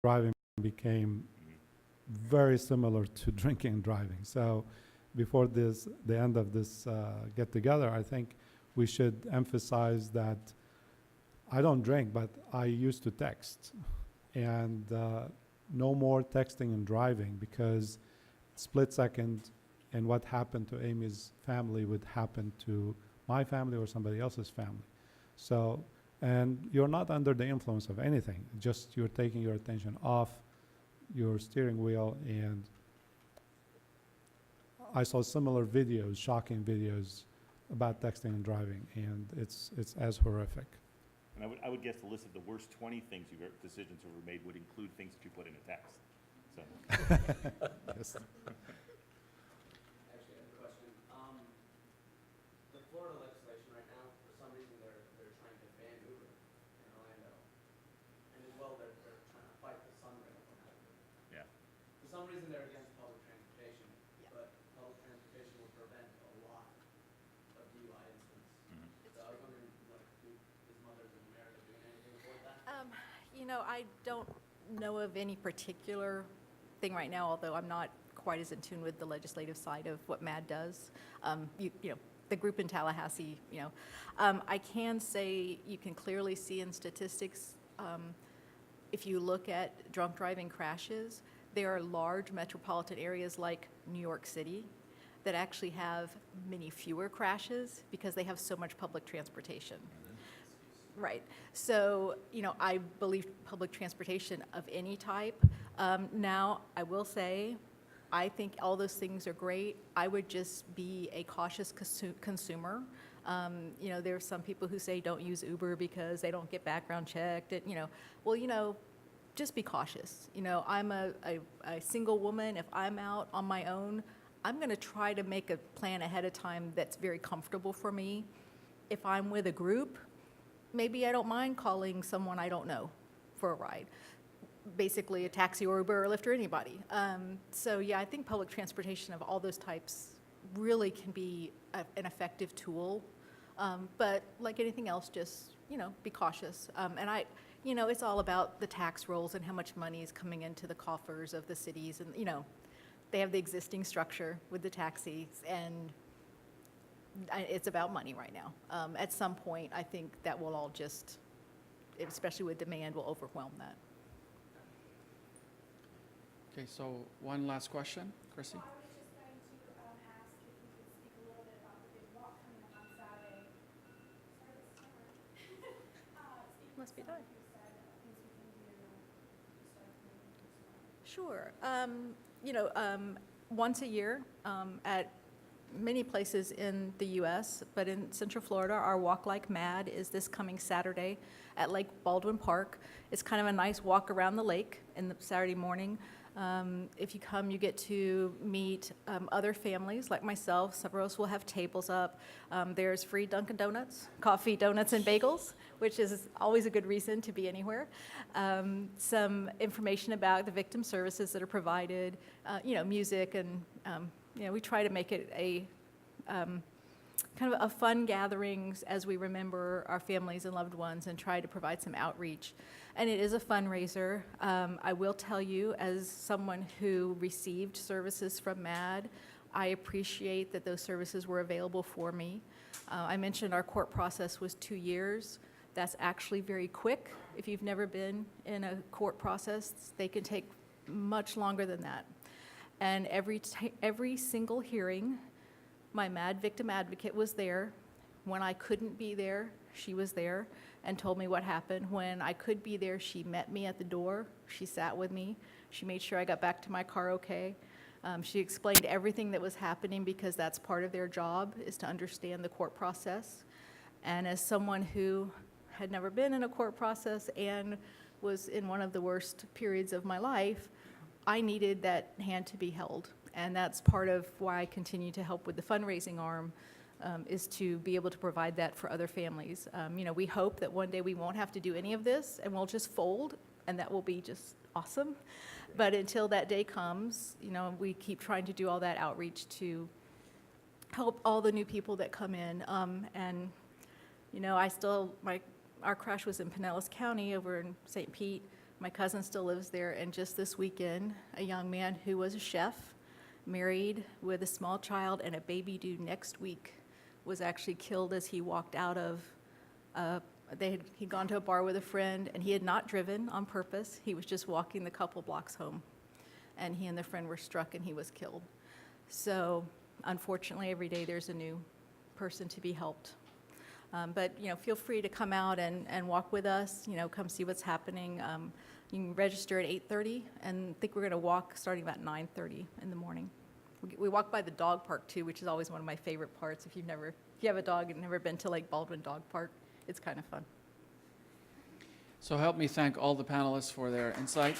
driving became very similar to drinking and driving. So before the end of this get together, I think we should emphasize that I don't drink, but I used to text. And no more texting and driving, because split second and what happened to Amy's family would happen to my family or somebody else's family. So, and you're not under the influence of anything, just you're taking your attention off your steering wheel. And I saw similar videos, shocking videos about texting and driving, and it's as horrific. And I would guess the list of the worst 20 things decisions you've ever made would include things that you put in a text. So. Yes. Actually, I have a question. The Florida legislation right now, for some reason, they're trying to ban Uber in Orlando, and as well, they're trying to fight the sunrail from Uber. Yeah. For some reason, they're against public transportation, but public transportation will prevent a lot of DUI incidents. So I was wondering, like, is Mothers in America doing anything for that? You know, I don't know of any particular thing right now, although I'm not quite as in tune with the legislative side of what MAD does. You know, the group in Tallahassee, you know. I can say you can clearly see in statistics, if you look at drunk driving crashes, there are large metropolitan areas like New York City that actually have many fewer crashes because they have so much public transportation. Right. So, you know, I believe public transportation of any type. Now, I will say, I think all those things are great. I would just be a cautious consumer. You know, there are some people who say don't use Uber because they don't get background checked. And, you know, well, you know, just be cautious. You know, I'm a single woman. If I'm out on my own, I'm going to try to make a plan ahead of time that's very comfortable for me. If I'm with a group, maybe I don't mind calling someone I don't know for a ride. Basically a taxi or Uber or Lyft or anybody. So yeah, I think public transportation of all those types really can be an effective tool. But like anything else, just, you know, be cautious. And you know, it's all about the tax rolls and how much money is coming into the coffers of the cities. And, you know, they have the existing structure with the taxis, and it's about money right now. At some point, I think that will all just, especially with demand, will overwhelm that. Okay, so one last question, Chrissy? Well, I was just going to ask if you could speak a little bit about the big walk coming up on Saturday. Sorry, it's summer. Must be done. You said things we can do to start moving as well. Sure. You know, once a year at many places in the U.S., but in Central Florida, our Walk Like Mad is this coming Saturday at Lake Baldwin Park. It's kind of a nice walk around the lake in the Saturday morning. If you come, you get to meet other families like myself. Several of us will have tables up. There's free Dunkin' Donuts, coffee, donuts, and bagels, which is always a good reason to be anywhere. Some information about the victim services that are provided, you know, music, and you know, we try to make it a kind of a fun gatherings as we remember our families and loved ones and try to provide some outreach. And it is a fundraiser. I will tell you, as someone who received services from MAD, I appreciate that those services were available for me. I mentioned our court process was 2 years. That's actually very quick. If you've never been in a court process, they can take much longer than that. And every single hearing, my MAD victim advocate was there. When I couldn't be there, she was there and told me what happened. When I could be there, she met me at the door. She sat with me. She made sure I got back to my car okay. She explained everything that was happening because that's part of their job, is to understand the court process. And as someone who had never been in a court process and was in one of the worst periods of my life, I needed that hand to be held. And that's part of why I continue to help with the fundraising arm, is to be able to provide that for other families. You know, we hope that one day we won't have to do any of this and we'll just fold, and that will be just awesome. But until that day comes, you know, we keep trying to do all that outreach to help all the new people that come in. And, you know, our crash was in Pinellas County over in St. Pete. My cousin still lives there, and just this weekend, a young man who was a chef, married with a small child and a baby due next week, was actually killed as he walked out of, he'd gone to a bar with a friend, and he had not driven on purpose. He was just walking the couple blocks home, and he and the friend were struck, and he was killed. So unfortunately, every day there's a new person to be helped. But, feel free to come out and walk with us, come see what's happening. You can register at 8:30, and I think we're going to walk starting about 9:30 in the morning. We walk by the dog park, too, which is always one of my favorite parts. If you have a dog and never been to Lake Baldwin Dog Park, it's kind of fun. So help me thank all the panelists for their insight.